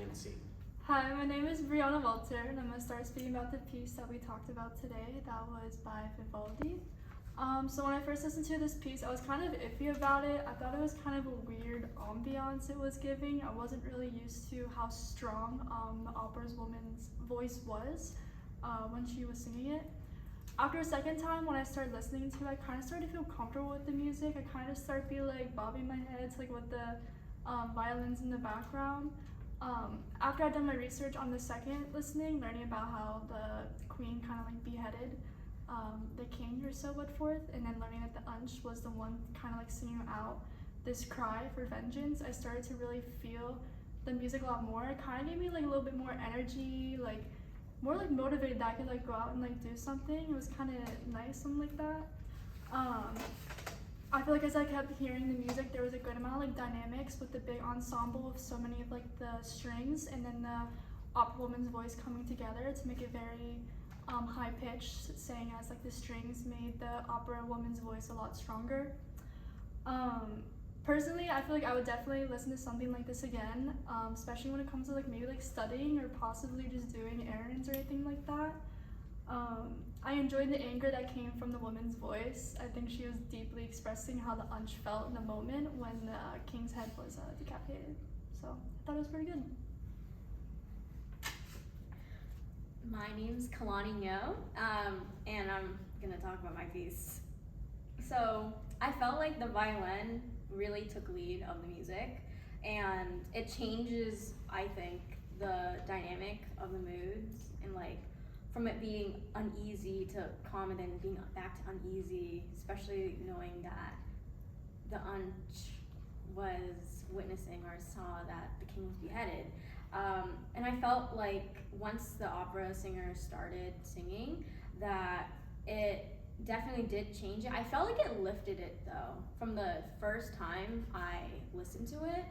Agency. Hi, my name is Brianna Walter, and I'm going to start speaking about the piece that we talked about today. That was by Vivaldi. So when I first listened to this piece, I was kind of iffy about it. I thought it was kind of a weird ambiance it was giving. I wasn't really used to how strong the opera's woman's voice was when she was singing it. After a second time, when I started listening to it, I kind of started to feel comfortable with the music. I kind of started feeling like bobbing my head to, like, with the violins in the background. After I'd done my research on the second listening, learning about how the queen kind of like beheaded the king or so forth, and then learning that the Unch was the one kind of like singing out this cry for vengeance, I started to really feel the music a lot more. It kind of gave me like a little bit more energy, like more like motivated that I could like go out and like do something. It was kind of nice, something like that. I feel like as I kept hearing the music, there was a good amount of like dynamics with the big ensemble of so many of like the strings and then the opera woman's voice coming together to make it very high pitched, saying as like the strings made the opera woman's voice a lot stronger. Personally, I feel like I would definitely listen to something like this again, especially when it comes to like maybe like studying or possibly just doing errands or anything like that. I enjoyed the anger that came from the woman's voice. I think she was deeply expressing how the Unch felt in the moment when the king's head was decapitated. So I thought it was pretty good. My name's Kalani Yo, and I'm gonna talk about my piece. So I felt like the violin really took lead of the music, and it changes, I think, the dynamic of the moods, and like from it being uneasy to calm and then being back to uneasy, especially knowing that the Unch was witnessing or saw that the king was beheaded. And I felt like once the opera singer started singing, that it definitely did change it. I felt like it lifted it though from the first time I listened to it,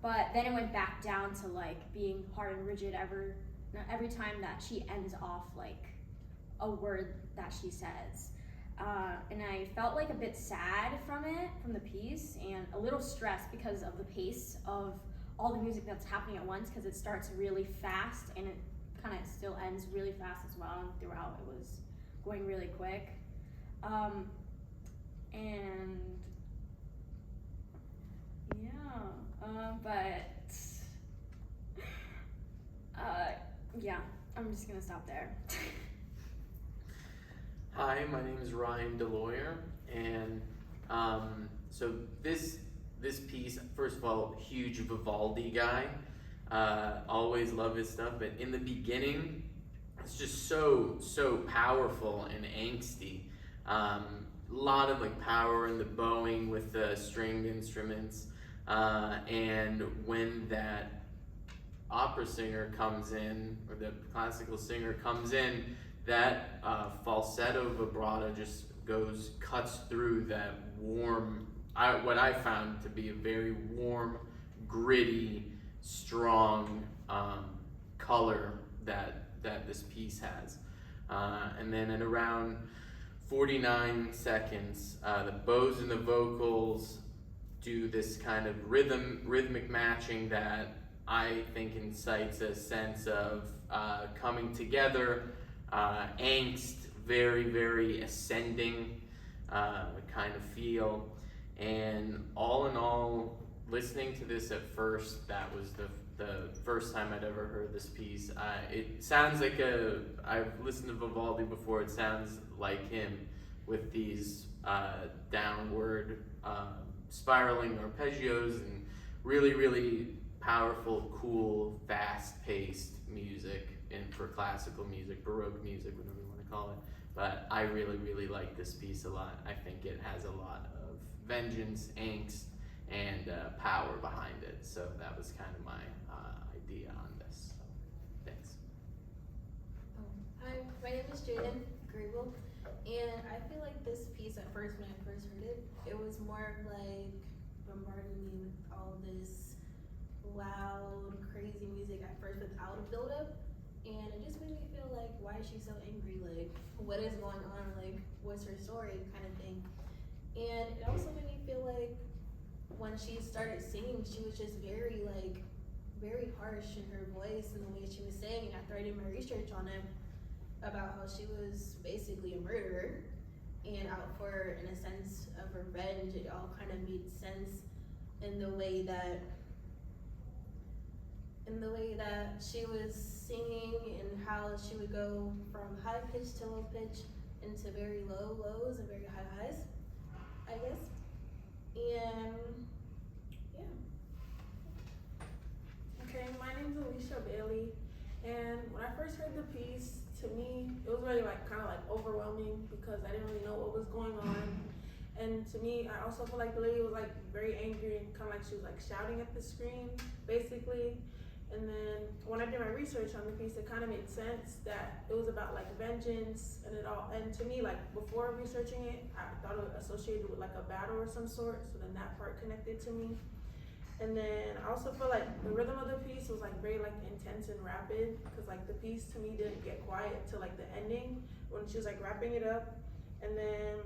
but then it went back down to like being hard and rigid every time that she ends off like a word that she says. And I felt like a bit sad from the piece, and a little stressed because of the pace of all the music that's happening at once, because it starts really fast and it kind of still ends really fast as well, and throughout it was going really quick. And yeah, yeah, I'm just gonna stop there. Hi, my name is Ryan DeLoyer, and so this piece, first of all, huge Vivaldi guy. Always love his stuff, but in the beginning, it's just so powerful and angsty. A lot of like power in the bowing with the stringed instruments, and when that opera singer comes in, or the classical singer comes in, that falsetto vibrato just cuts through that warm, what I found to be a very warm, gritty, strong color that this piece has. And then at around 49 seconds, the bows and the vocals do this kind of rhythmic matching that I think incites a sense of coming together, angst, very ascending kind of feel. And all in all, listening to this at first, that was the first time I'd ever heard this piece. It sounds like I've listened to Vivaldi before, it sounds like him with these downward spiraling arpeggios and really powerful, cool, fast-paced music, and for classical music, Baroque music, whatever you want to call it. But I really like this piece a lot. I think it has a lot of vengeance, angst, and power behind it. So that was kind of my idea on this. So, thanks. Hi, my name is Jaden Grable, and I feel like this piece at first, when I first heard it, it was more of like bombarding me with all this loud, crazy music at first without a build-up, and it just made me feel like, why is she so angry? Like, what is going on? Like, what's her story, kind of thing. And it also made me feel like when she started singing, she was just very very harsh in her voice and the way she was saying. After I did my research on it about how she was basically a murderer and out for, in a sense of revenge, it all kind of made sense in the way that she was singing and how she would go from high pitch to low pitch into very low lows and very high highs, I guess. And yeah. Okay, my name's Alicia Bailey, and when I first heard the piece, to me, it was really like kind of like overwhelming because I didn't really know what was going on. And to me, I also feel like the lady was like very angry and kind of like she was like shouting at the screen, basically. And then when I did my research on the piece, it kind of made sense that it was about like vengeance and it all. And to me, like before researching it, I thought it was associated with like a battle or some sort. So then that part connected to me. And then I also feel like the rhythm of the piece was like very like intense and rapid because like the piece to me didn't get quiet till like the ending when she was like wrapping it up. And then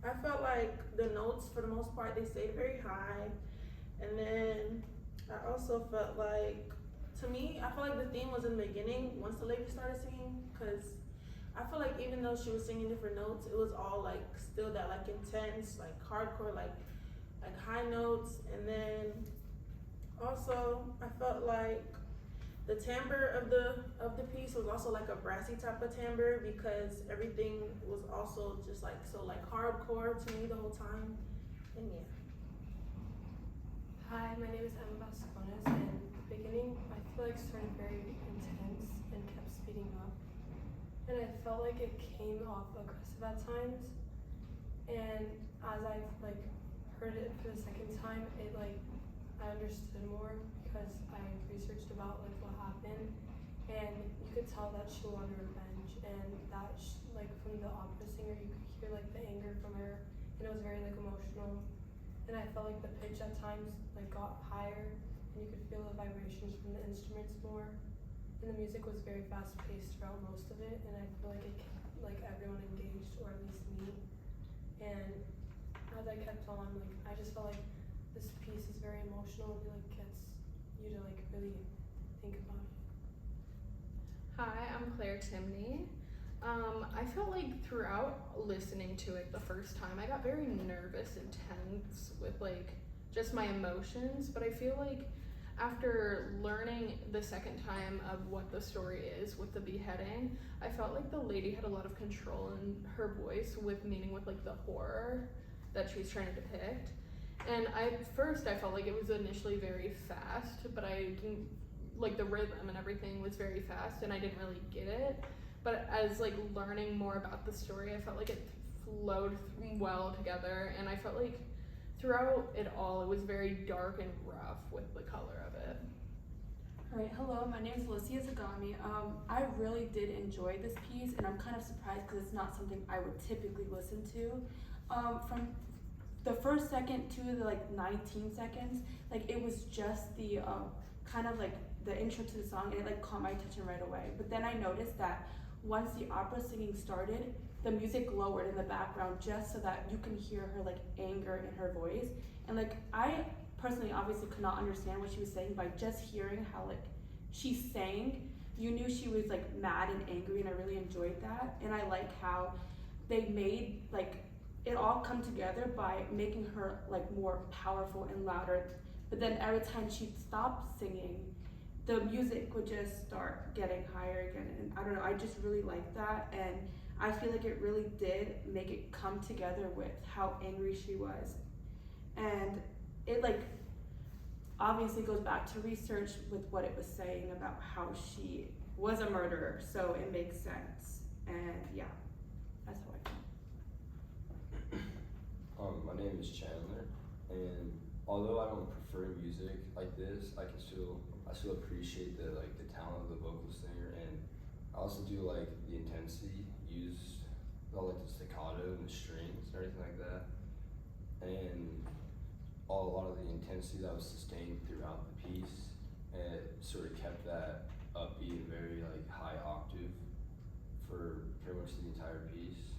I felt like the notes for the most part they stayed very high. And then I also felt like, to me, I felt like the theme was in the beginning once the lady started singing, because I feel like even though she was singing different notes, it was all like still that like intense, like hardcore, like high notes. And then also I felt like the timbre of the piece was also like a brassy type of timbre because everything was also just like so like hardcore to me the whole time. And yeah. Hi, my name is Emma Vascones, and the beginning I feel like started very intense and kept speeding up, and I felt like it came off aggressive at times. And as I like heard it for the second time, it like I understood more because I researched about like what happened, and you could tell that she wanted revenge, and that like from the opera singer you could hear like the anger from her, and it was very like emotional. And I felt like the pitch at times like got higher, and you could feel the vibrations from the instruments more. And the music was very fast paced throughout most of it, and I feel like it kept like everyone engaged, or at least me. And as I kept on, like I just felt like this piece is very emotional and it like gets you to like really think about it. Hi, I'm Claire Timney. I felt like throughout listening to it the first time, I got very nervous and tense with like just my emotions, but I feel like after learning the second time of what the story is with the beheading, I felt like the lady had a lot of control in her voice with meaning with like the horror that she's trying to depict. And first I felt like it was initially very fast, but I didn't, like the rhythm and everything was very fast and I didn't really get it. But as like learning more about the story, I felt like it flowed well together, and I felt like throughout it all, it was very dark and rough with the color of it. Alright, hello, my name is Lucia Zagami. I really did enjoy this piece, and I'm kind of surprised because it's not something I would typically listen to. From the first second to the like 19 seconds, like it was just the kind of like the intro to the song, and it like caught my attention right away. But then I noticed that once the opera singing started, the music lowered in the background just so that you can hear her like anger in her voice. And like I personally obviously could not understand what she was saying, by just hearing how like she sang, you knew she was like mad and angry, and I really enjoyed that. And I like how they made like it all come together by making her like more powerful and louder. But then every time she'd stop singing, the music would just start getting higher again, and I don't know, I just really liked that, and I feel like it really did make it come together with how angry she was. And it like obviously goes back to research with what it was saying about how she was a murderer, so it makes sense. And yeah, that's how I feel. My name is Chandler, and although I don't prefer music like this, I still appreciate the talent of the vocal singer, and I also do like the intensity used, all like the staccato and the strings and everything like that, and a lot of the intensity that was sustained throughout the piece, and it sort of kept that upbeat and very like high octave for pretty much the entire piece.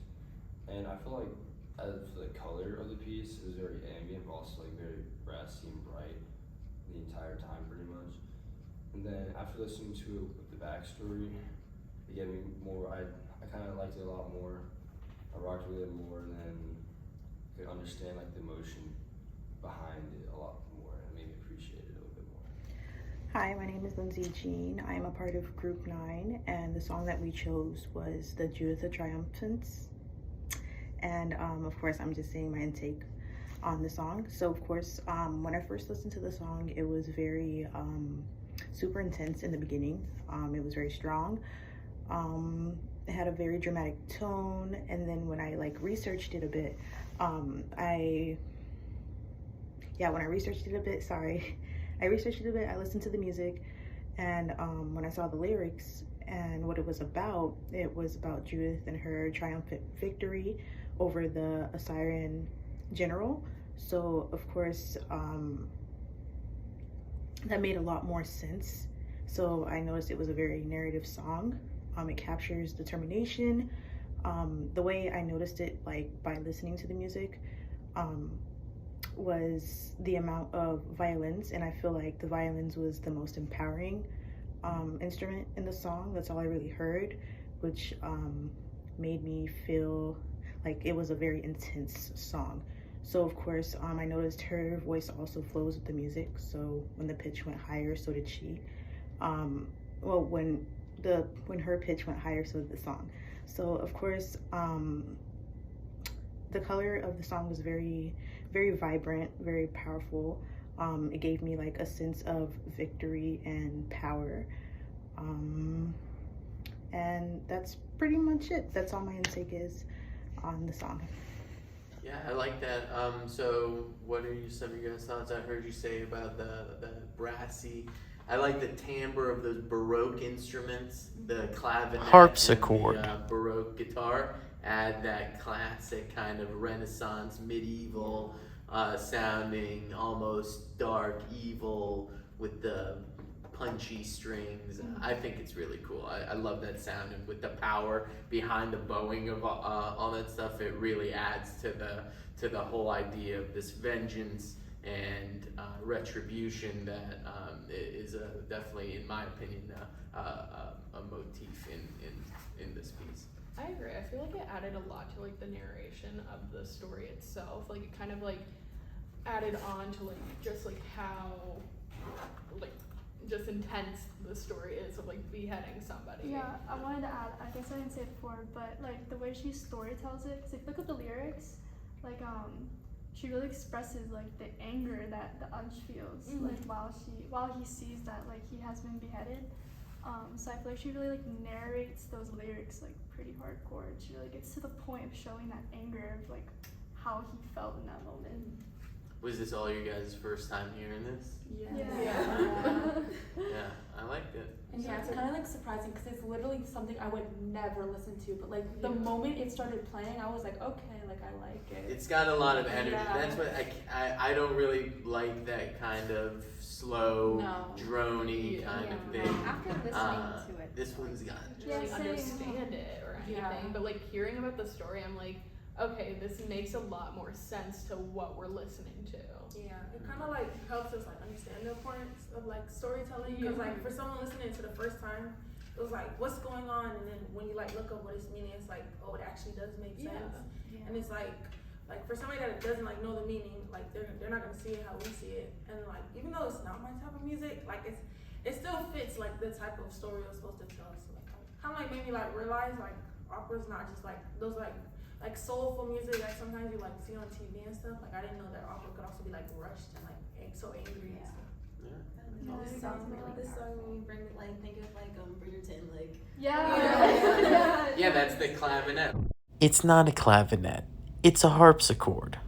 And I feel like as for the color of the piece, it was very ambient, but also like very brassy and bright the entire time pretty much. And then after listening to it with the backstory, it gave me more. I kind of liked it a lot more. I rocked with it more, and then could understand like the emotion behind it a lot more, and it made me appreciate it a little bit more. Hi, my name is Lindsay Jean. I am a part of Group 9, and the song that we chose was the Judith the Triumphants. And of course, I'm just saying my intake on the song. So of course, when I first listened to the song, it was very super intense in the beginning. It was very strong. It had a very dramatic tone, and then when I like researched it a bit, when I researched it a bit, I listened to the music, and when I saw the lyrics and what it was about Judith and her triumphant victory over the Assyrian general. So of course, that made a lot more sense. So I noticed it was a very narrative song. It captures determination. The way I noticed it, like by listening to the music, was the amount of violins, and I feel like the violins was the most empowering instrument in the song. That's all I really heard, which made me feel like it was a very intense song. So of course, I noticed her voice also flows with the music. So when the pitch went higher, so did she. When her pitch went higher, so did the song. So of course, the color of the song was very, very vibrant, very powerful. It gave me like a sense of victory and power. And that's pretty much it. That's all my intake is on the song. Yeah, I like that. So what are some of your guys' thoughts? I heard you say about the brassy. I like the timbre of those Baroque instruments, the clavinet, harpsichord, and the Baroque guitar. Add that classic kind of Renaissance, medieval sounding, almost dark, evil with the punchy strings. I think it's really cool. I love that sound, and with the power behind the bowing of all that stuff, it really adds to the whole idea of this vengeance and retribution that is definitely, in my opinion, a motif in this piece. I agree. I feel like it added a lot to like the narration of the story itself. Like it kind of like added on to like just like how like just intense the story is of like beheading somebody. Yeah, I wanted to add, I guess I didn't say it before, but like the way she story tells it, cause if you look at the lyrics, like she really expresses like the anger that the Unch feels, like while he sees that like he has been beheaded. So I feel like she really like narrates those lyrics like pretty hardcore. She really gets to the point of showing that anger of like how he felt in that moment. Was this all you guys' first time hearing this? Yeah. Yeah, I liked it. And yeah, it's kind of like surprising because it's literally something I would never listen to. But like the moment it started playing, I was like, okay, like I like it. It's got a lot of energy. Yeah. That's what I don't really like, that kind of slow, droney kind of thing. After listening to it, This one's got. Really same. understand it or anything, but like hearing about the story, I'm like, okay, this makes a lot more sense to what we're listening to. Yeah, it kind of like helps us like understand the importance of like storytelling. Because like for someone listening to the first time, it was like, what's going on? And then when you like look up what it's meaning, it's like, oh, it actually does make sense. Yeah. And it's like for somebody that doesn't like know the meaning, like they're not gonna see it how we see it. And like even though it's not my type of music, like it still fits like the type of story it was supposed to tell. So like kind of like made me like realize like opera's not just like those like soulful music like sometimes you like see on TV and stuff. Like I didn't know that opera could also be like rushed and like so angry and stuff. This song made me bring like think of like Bridgerton, like Yeah. Yeah, that's the clavinet. It's not a clavinet, it's a harpsichord.